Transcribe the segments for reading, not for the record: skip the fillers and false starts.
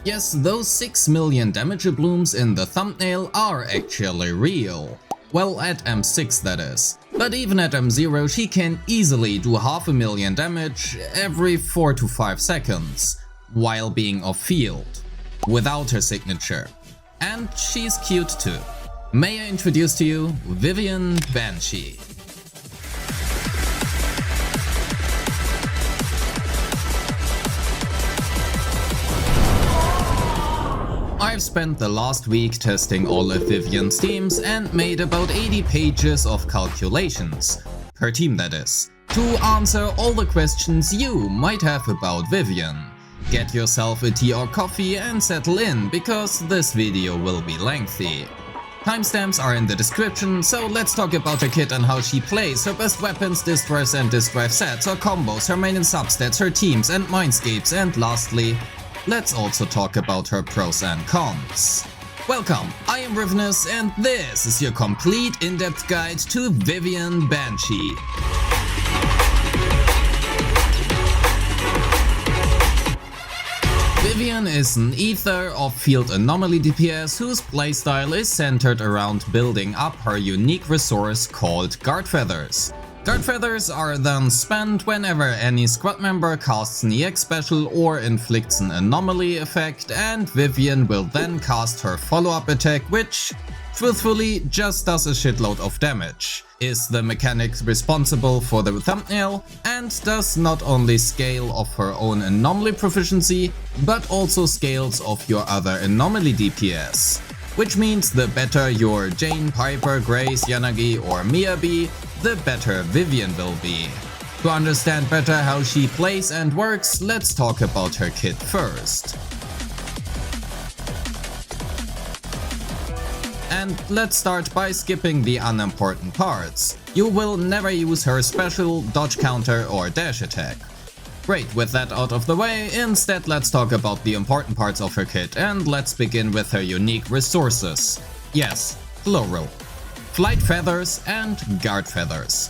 Yes, those 6 million damage blooms in the thumbnail are actually real. Well, at M6 that is. But even at M0 she can easily do 500,000 damage every 4 to 5 seconds, while being off field, without her signature. And she's cute too. May I introduce to you Vivian Banshee. I've spent the last week testing all of Vivian's teams and made about 80 pages of calculations, per team that is, to answer all the questions you might have about Vivian. Get yourself a tea or coffee and settle in, because this video will be lengthy. Timestamps are in the description, so let's talk about her kit and how she plays, her best weapons, disc drives and disc drive sets, her combos, her main and substats, her teams and Mindscapes, and lastly, let's also talk about her pros and cons. Welcome, I am Rivenous and this is your complete in-depth guide to Vivian Banshee. Vivian is an ether of field anomaly DPS whose playstyle is centered around building up her unique resource called Guard Feathers. Guard Feathers are then spent whenever any squad member casts an EX special or inflicts an anomaly effect, and Vivian will then cast her follow-up attack, which, truthfully, just does a shitload of damage, is the mechanic responsible for the thumbnail, and does not only scale of her own anomaly proficiency, but also scales of your other anomaly DPS. Which means the better your Jane, Piper, Grace, Yanagi or Mia be, the better Vivian will be. To understand better how she plays and works, let's talk about her kit first. And let's start by skipping the unimportant parts. You will never use her special, dodge counter or dash attack. Great, with that out of the way, instead let's talk about the important parts of her kit, and let's begin with her unique resources. Yes, plural. Flight Feathers and Guard Feathers.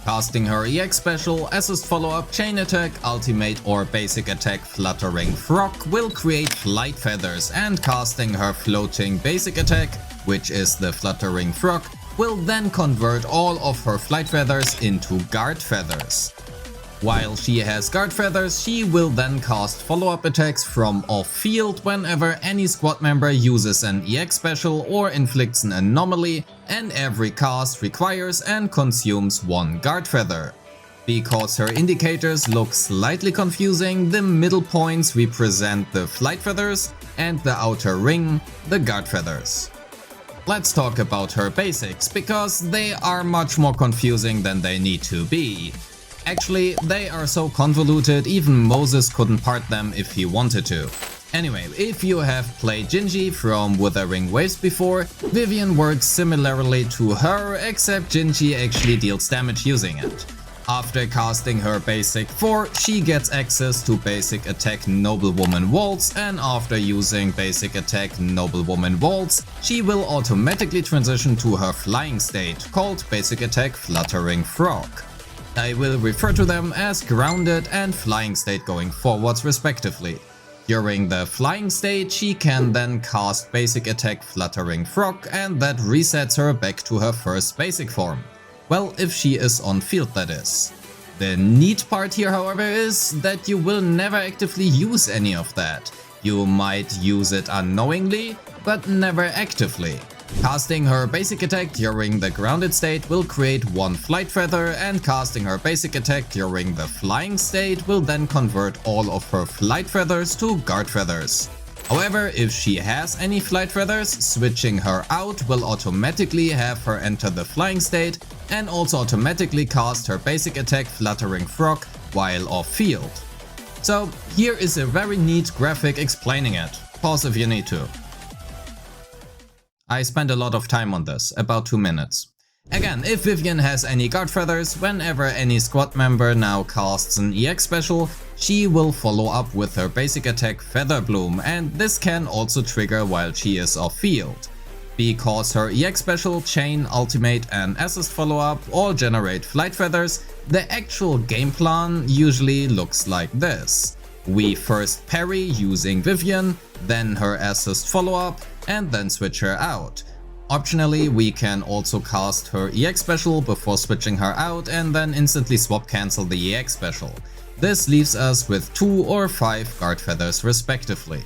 Casting her EX special, assist follow-up, chain attack, ultimate or basic attack Fluttering Frog will create Flight Feathers, and casting her floating basic attack, which is the Fluttering Frog, will then convert all of her Flight Feathers into Guard Feathers. While she has Guard Feathers, she will then cast follow-up attacks from off-field whenever any squad member uses an EX special or inflicts an anomaly, and every cast requires and consumes 1 Guard Feather. Because her indicators look slightly confusing, the middle points represent the Flight Feathers and the outer ring the Guard Feathers. Let's talk about her basics, because they are much more confusing than they need to be. Actually, they are so convoluted even Moses couldn't part them if he wanted to. Anyway, if you have played Jinji from Wuthering Waves before, Vivian works similarly to her, except Jinji actually deals damage using it. After casting her basic 4, she gets access to basic attack Noblewoman Waltz, and after using basic attack Noblewoman Waltz, she will automatically transition to her flying state, called basic attack Fluttering Frog. I will refer to them as grounded and flying state going forwards respectively. During the flying state, she can then cast basic attack Fluttering Frog, and that resets her back to her first basic form. Well, if she is on field that is. The neat part here, however, is that you will never actively use any of that. You might use it unknowingly, but never actively. Casting her basic attack during the grounded state will create 1 Flight Feather, and casting her basic attack during the flying state will then convert all of her Flight Feathers to Guard Feathers. However, if she has any Flight Feathers, switching her out will automatically have her enter the flying state and also automatically cast her basic attack Fluttering Frog while off field. So here is a very neat graphic explaining it. Pause if you need to. I spent a lot of time on this, about 2 minutes. Again, if Vivian has any Guard Feathers, whenever any squad member now casts an EX special, she will follow up with her basic attack Feather Bloom, and this can also trigger while she is off field. Because her EX special, chain, ultimate and assist follow up all generate Flight Feathers, the actual game plan usually looks like this. We first parry using Vivian, then her assist follow-up, and then switch her out. Optionally, we can also cast her EX special before switching her out and then instantly swap cancel the EX special. This leaves us with 2 or 5 guard feathers respectively.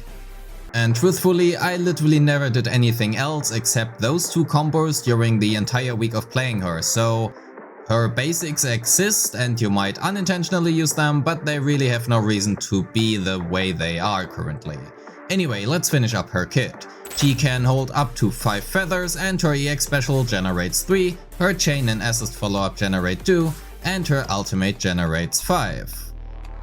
And truthfully, I literally never did anything else except those 2 combos during the entire week of playing her, so her basics exist and you might unintentionally use them, but they really have no reason to be the way they are currently. Anyway, let's finish up her kit. She can hold up to 5 feathers and her EX special generates 3, her chain and assist follow-up generate 2, and her ultimate generates 5.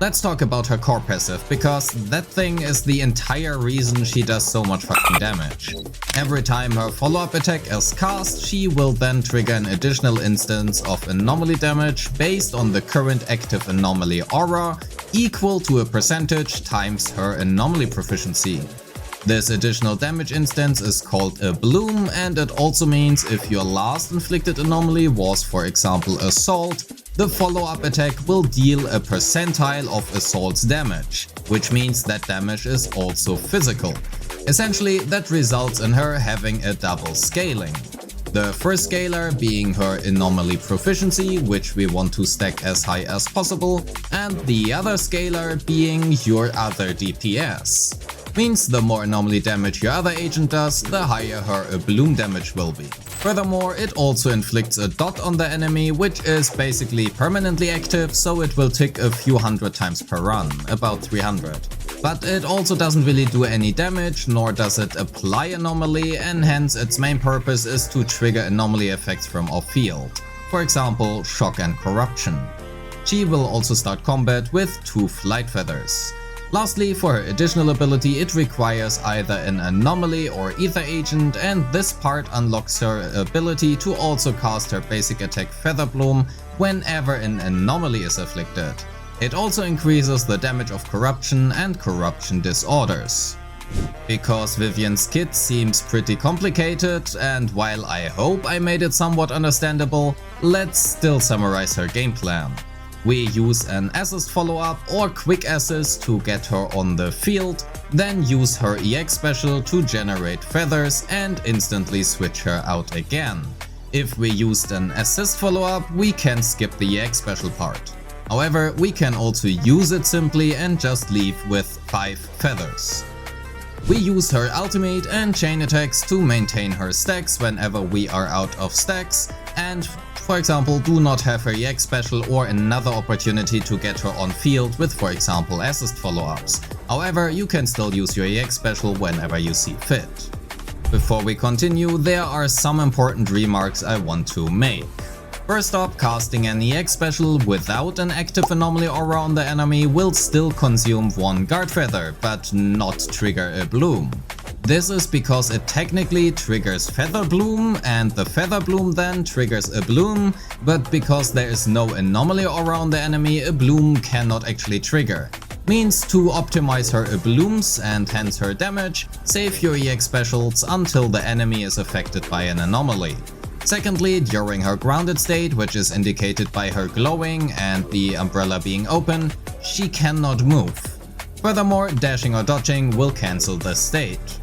Let's talk about her core passive, because that thing is the entire reason she does so much fucking damage. Every time her follow-up attack is cast, she will then trigger an additional instance of anomaly damage based on the current active anomaly aura, equal to a percentage times her anomaly proficiency. This additional damage instance is called a bloom, and it also means if your last inflicted anomaly was, for example, assault, the follow-up attack will deal a percentile of assault's damage, which means that damage is also physical. Essentially, that results in her having a double scaling. The first scalar being her anomaly proficiency, which we want to stack as high as possible, and the other scalar being your other DPS. Means the more anomaly damage your other agent does, the higher her bloom damage will be. Furthermore, it also inflicts a dot on the enemy, which is basically permanently active, so it will tick a few hundred times per run, about 300. But it also doesn't really do any damage, nor does it apply anomaly, and hence its main purpose is to trigger anomaly effects from off-field. For example, shock and corruption. She will also start combat with 2 flight feathers. Lastly, for her additional ability, it requires either an anomaly or ether agent, and this part unlocks her ability to also cast her basic attack Feather Bloom whenever an anomaly is afflicted. It also increases the damage of corruption and corruption disorders. Because Vivian's kit seems pretty complicated, and while I hope I made it somewhat understandable, let's still summarize her game plan. We use an assist follow-up or quick assist to get her on the field, then use her EX special to generate feathers and instantly switch her out again. If we used an assist follow-up, we can skip the EX special part. However, we can also use it simply and just leave with 5 feathers. We use her ultimate and chain attacks to maintain her stacks whenever we are out of stacks, and for example, do not have her EX special or another opportunity to get her on field with, for example, assist follow-ups. However, you can still use your EX special whenever you see fit. Before we continue, there are some important remarks I want to make. First up, casting an EX special without an active anomaly aura on the enemy will still consume 1 guard feather, but not trigger a bloom. This is because it technically triggers Feather Bloom, and the Feather Bloom then triggers a bloom, but because there is no anomaly aura on the enemy, a bloom cannot actually trigger. Means to optimize her blooms and hence her damage, save your EX specials until the enemy is affected by an anomaly. Secondly, during her grounded state, which is indicated by her glowing and the umbrella being open, she cannot move. Furthermore, dashing or dodging will cancel this state.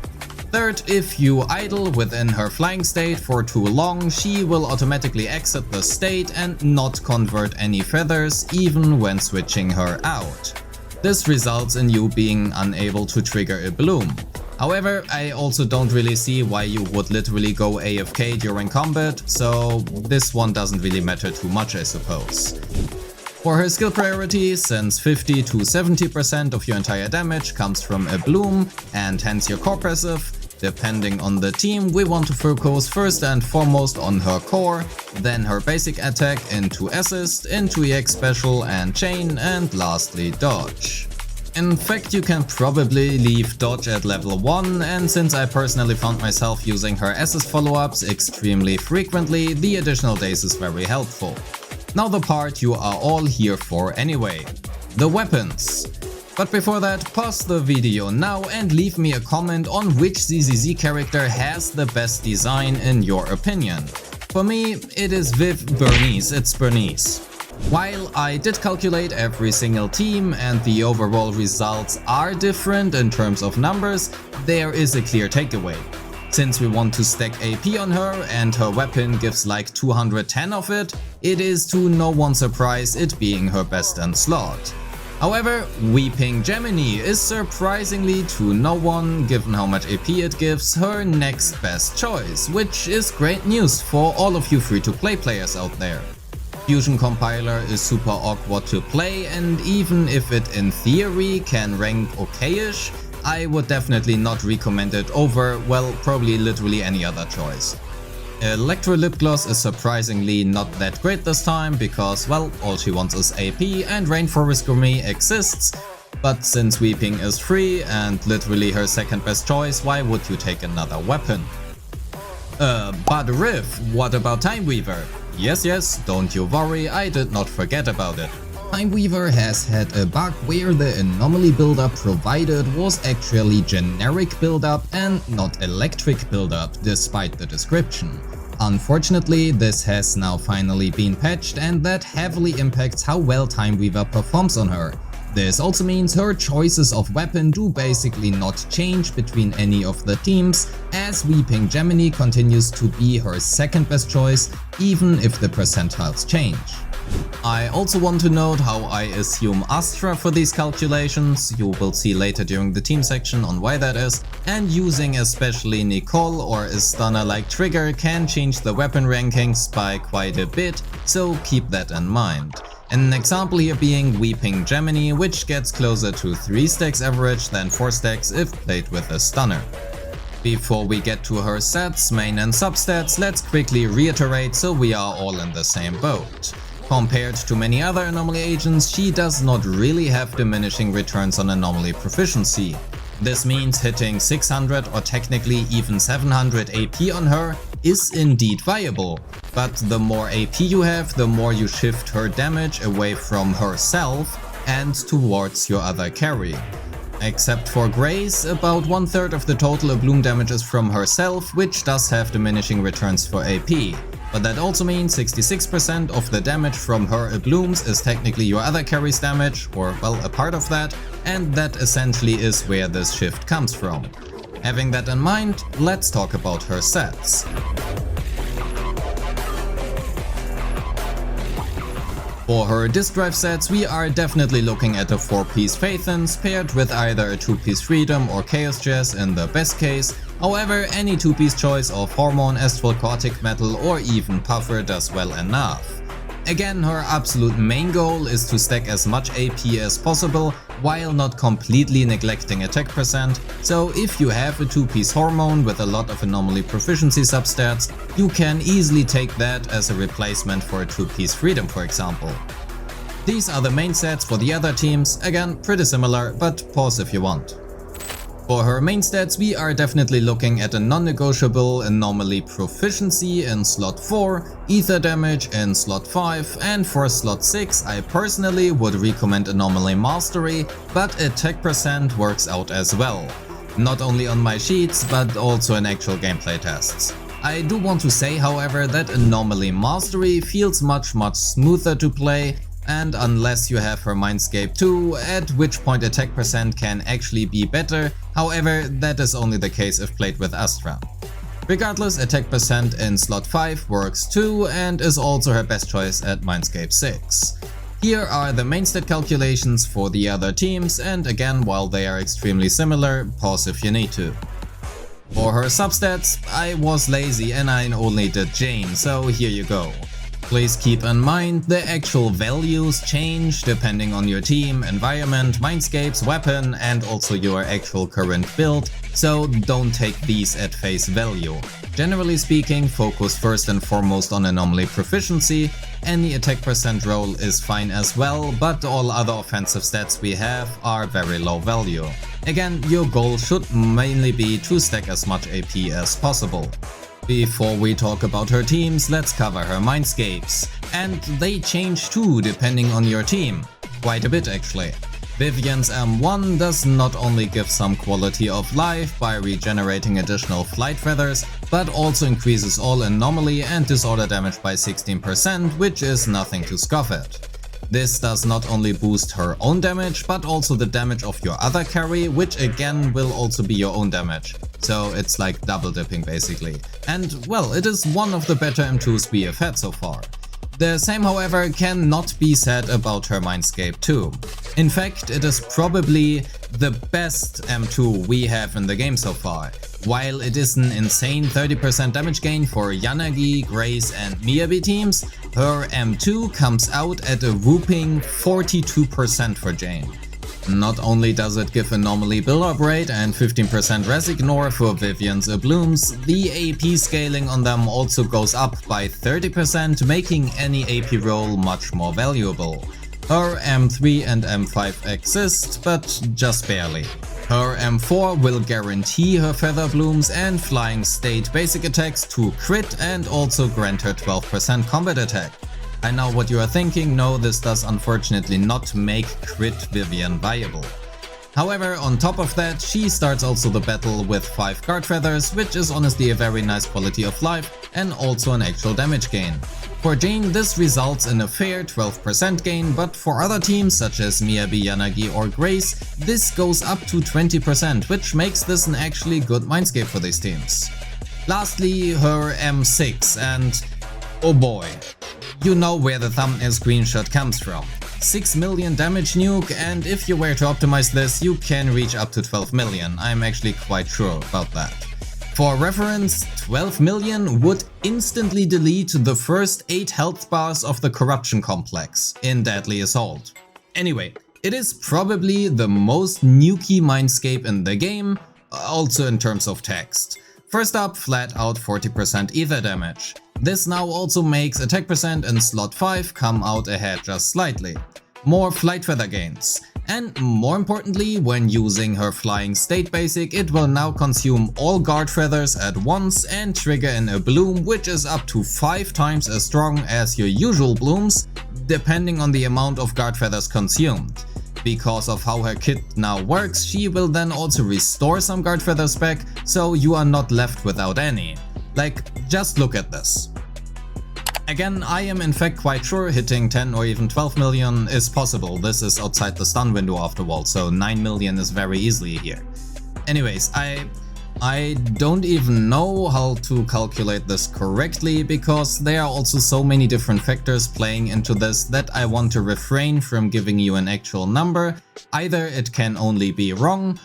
Third, if you idle within her flying state for too long, she will automatically exit the state and not convert any feathers even when switching her out. This results in you being unable to trigger a bloom. However, I also don't really see why you would literally go AFK during combat, so this one doesn't really matter too much, I suppose. For her skill priority, since 50 to 70% of your entire damage comes from a bloom and hence your core passive, depending on the team, we want to focus first and foremost on her core, then her basic attack into assist, into EX special and chain, and lastly dodge. In fact, you can probably leave dodge at level 1, and since I personally found myself using her assist follow-ups extremely frequently, the additional days is very helpful. Now the part you are all here for anyway, the weapons. But before that, pause the video now and leave me a comment on which ZZZ character has the best design in your opinion. For me, it is Bernice, it's Bernice. While I did calculate every single team and the overall results are different in terms of numbers, there is a clear takeaway. Since we want to stack AP on her and her weapon gives like 210 of it, it is to no one's surprise it being her best in slot. However, Weeping Gemini is surprisingly to no one, given how much AP it gives, her next best choice, which is great news for all of you free-to-play players out there. Fusion Compiler is super awkward to play, and even if it in theory can rank okayish, I would definitely not recommend it over, well, probably literally any other choice. Electro Lip Gloss is surprisingly not that great this time because, well, all she wants is AP and Rainforest Gourmet exists, but since Weeping is free and literally her second best choice, why would you take another weapon? But Riv, what about Time Weaver? Yes, don't you worry, I did not forget about it. Time Weaver has had a bug where the anomaly buildup provided was actually generic buildup and not electric buildup, despite the description. Unfortunately, this has now finally been patched, and that heavily impacts how well Time Weaver performs on her. This also means her choices of weapon do basically not change between any of the teams, as Weeping Gemini continues to be her second best choice, even if the percentiles change. I also want to note how I assume Astra for these calculations, you will see later during the team section on why that is, and using especially Nicole or a stunner like Trigger can change the weapon rankings by quite a bit, so keep that in mind. An example here being Weeping Gemini, which gets closer to 3 stacks average than 4 stacks if played with a stunner. Before we get to her sets, main and substats, let's quickly reiterate so we are all in the same boat. Compared to many other anomaly agents, she does not really have diminishing returns on anomaly proficiency. This means hitting 600 or technically even 700 AP on her is indeed viable, but the more AP you have, the more you shift her damage away from herself and towards your other carry. Except for Grace, about 1/3 of the total bloom damage is from herself, which does have diminishing returns for AP. But that also means 66% of the damage from her blooms is technically your other carry's damage, or well, a part of that, and that essentially is where this shift comes from. Having that in mind, let's talk about her sets. For her disk drive sets, we are definitely looking at a 4-piece Phaethons paired with either a 2-piece Freedom or Chaos Jazz in the best case. However, any 2-piece choice of Hormone, Astral Cortic Metal or even Puffer does well enough. Again, her absolute main goal is to stack as much AP as possible while not completely neglecting attack percent, so if you have a 2-piece Hormone with a lot of anomaly proficiency substats, you can easily take that as a replacement for a 2-piece Freedom, for example. These are the main sets for the other teams, again pretty similar, but pause if you want. For her main stats, we are definitely looking at a non-negotiable anomaly proficiency in slot 4, ether damage in slot 5, and for slot 6 I personally would recommend anomaly mastery, but attack percent works out as well. Not only on my sheets, but also in actual gameplay tests. I do want to say, however, that anomaly mastery feels much smoother to play, and unless you have her Mindscape 2, at which point attack percent can actually be better, however that is only the case if played with Astra. Regardless, attack percent in slot 5 works too and is also her best choice at Mindscape 6. Here are the main stat calculations for the other teams, and again, while they are extremely similar, pause if you need to. For her substats, I was lazy and I only did Jane, so here you go. Please keep in mind the actual values change depending on your team, environment, Mindscapes, weapon and also your actual current build, so don't take these at face value. Generally speaking, focus first and foremost on anomaly proficiency. Any attack percent roll is fine as well, but all other offensive stats we have are very low value. Again, your goal should mainly be to stack as much AP as possible. Before we talk about her teams, let's cover her Mindscapes. And they change too depending on your team. Quite a bit actually. Vivian's M1 does not only give some quality of life by regenerating additional flight feathers, but also increases all anomaly and disorder damage by 16%, which is nothing to scoff at. This does not only boost her own damage, but also the damage of your other carry, which again will also be your own damage. So it's like double dipping basically. And well, it is one of the better M2s we have had so far. The same, however, cannot be said about her Mindscape 2. In fact, it is probably the best M2 we have in the game so far. While it is an insane 30% damage gain for Yanagi, Grace and Miyabi teams, her M2 comes out at a whooping 42% for Jane. Not only does it give a normally build-up rate and 15% res ignore for Vivian's blooms, the AP scaling on them also goes up by 30%, making any AP roll much more valuable. Her M3 and M5 exist, but just barely. Her M4 will guarantee her feather blooms and flying state basic attacks to crit and also grant her 12% combat attack. I know what you are thinking, no, this does unfortunately not make crit Vivian viable. However, on top of that, she starts also the battle with 5 guard feathers, which is honestly a very nice quality of life and also an actual damage gain. For Jane, this results in a fair 12% gain, but for other teams such as Miyabi, Yanagi or Grace, this goes up to 20%, which makes this an actually good Mindscape for these teams. Lastly, her M6, and oh boy, you know where the thumbnail screenshot comes from. 6 million damage nuke, and if you were to optimize this, you can reach up to 12 million, I'm actually quite sure about that. For reference, 12 million would instantly delete the first 8 health bars of the Corruption Complex in Deadly Assault. Anyway, it is probably the most nukey Mindscape in the game, also in terms of text. First up, flat out 40% ether damage. This now also makes attack percent in slot 5 come out ahead just slightly. More flight feather gains. And more importantly, when using her flying state basic, it will now consume all guard feathers at once and trigger in a bloom which is up to 5 times as strong as your usual blooms, depending on the amount of guard feathers consumed. Because of how her kit now works, she will then also restore some guard feathers back, so you are not left without any. Like, just look at this. Again, I am in fact quite sure hitting 10 or even 12 million is possible. This is outside the stun window after all, so 9 million is very easily here. Anyways, I don't even know how to calculate this correctly, because there are also so many different factors playing into this that I want to refrain from giving you an actual number. Either it can only be wrong,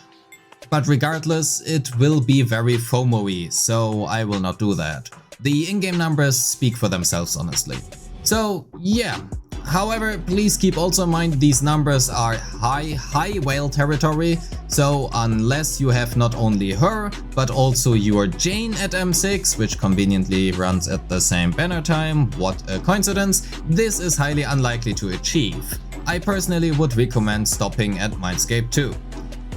but regardless, it will be very FOMO-y, so I will not do that. The in-game numbers speak for themselves, honestly. So yeah. However, please keep also in mind these numbers are high whale territory, so unless you have not only her, but also your Jane at M6, which conveniently runs at the same banner time, what a coincidence, this is highly unlikely to achieve. I personally would recommend stopping at Mindscape 2.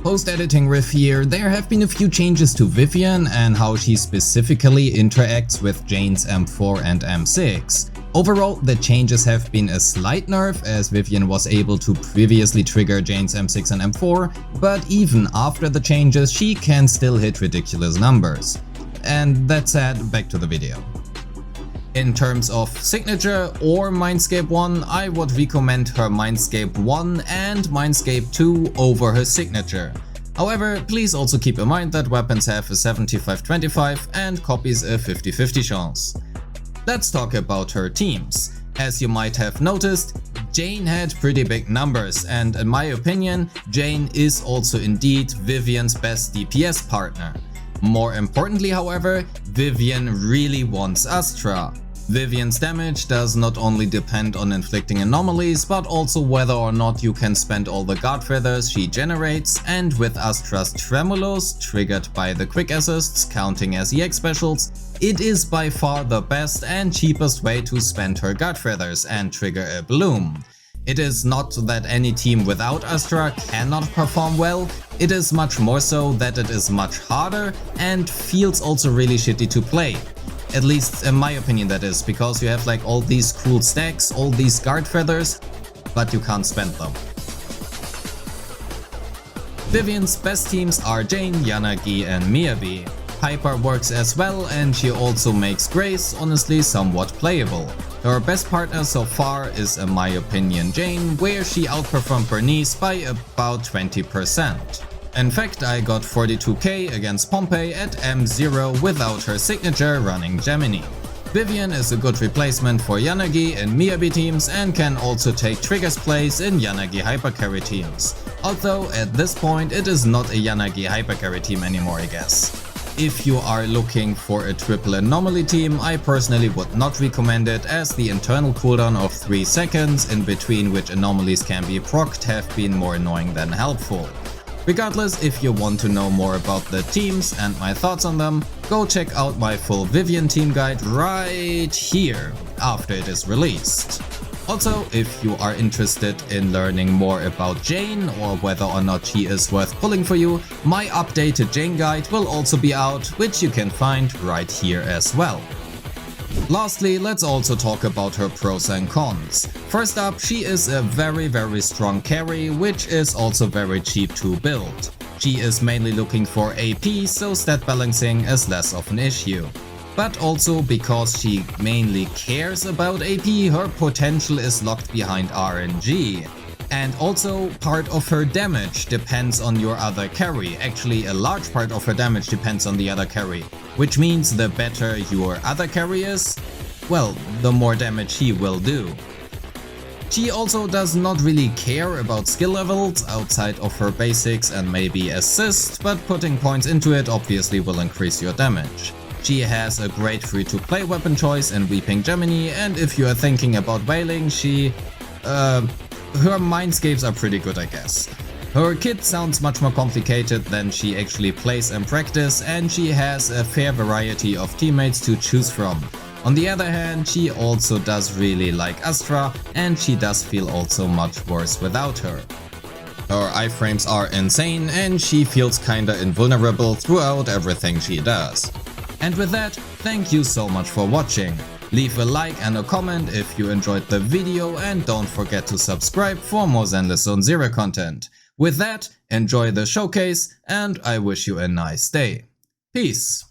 Post-editing riff here, there have been a few changes to Vivian and how she specifically interacts with Jane's M4 and M6. Overall, the changes have been a slight nerf, as Vivian was able to previously trigger Jane's M6 and M4, but even after the changes she can still hit ridiculous numbers. And that said, back to the video. In terms of signature or Mindscape 1, I would recommend her Mindscape 1 and Mindscape 2 over her signature. However, please also keep in mind that weapons have a 75-25 and copies a 50-50 chance. Let's talk about her teams. As you might have noticed, Jane had pretty big numbers, and in my opinion, Jane is also indeed Vivian's best DPS partner. More importantly, however, Vivian really wants Astra. Vivian's damage does not only depend on inflicting anomalies, but also whether or not you can spend all the guard feathers she generates, and with Astra's Tremolos, triggered by the quick assists counting as EX specials, it is by far the best and cheapest way to spend her guard feathers and trigger a bloom. It is not that any team without Astra cannot perform well, it is much more so that it is much harder and feels also really shitty to play. At least in my opinion that is, because you have like all these cool stacks, all these guard feathers, but you can't spend them. Vivian's best teams are Jane, Yanagi and Miyabi. Hyper works as well, and she also makes Grace honestly somewhat playable. Her best partner so far is, in my opinion, Jane, where she outperformed Bernice by about 20%. In fact, I got 42k against Pompey at M0 without her signature running Gemini. Vivian is a good replacement for Yanagi in Miyabi teams and can also take Trigger's place in Yanagi hypercarry teams. Although at this point it is not a Yanagi hypercarry team anymore, I guess. If you are looking for a triple anomaly team, I personally would not recommend it, as the internal cooldown of 3 seconds in between which anomalies can be procced have been more annoying than helpful. Regardless, if you want to know more about the teams and my thoughts on them, go check out my full Vivian team guide right here after it is released. Also, if you are interested in learning more about Jane or whether or not she is worth pulling for you, my updated Jane guide will also be out, which you can find right here as well. Lastly, let's also talk about her pros and cons. First up, she is a very strong carry, which is also very cheap to build. She is mainly looking for AP, so stat balancing is less of an issue. But also because she mainly cares about AP, her potential is locked behind RNG. And also, part of her damage depends on your other carry. Actually, a large part of her damage depends on the other carry. Which means the better your other carry is, well, the more damage he will do. She also does not really care about skill levels outside of her basics and maybe assist, but putting points into it obviously will increase your damage. She has a great free-to-play weapon choice in Weeping Gemini, and if you are thinking about whaling, her Mindscapes are pretty good, I guess. Her kit sounds much more complicated than she actually plays in practice, and she has a fair variety of teammates to choose from. On the other hand, she also does really like Astra, and she does feel also much worse without her. Her iframes are insane, and she feels kinda invulnerable throughout everything she does. And with that, thank you so much for watching. Leave a like and a comment if you enjoyed the video, and don't forget to subscribe for more Zenless Zone Zero content. With that, enjoy the showcase, and I wish you a nice day. Peace!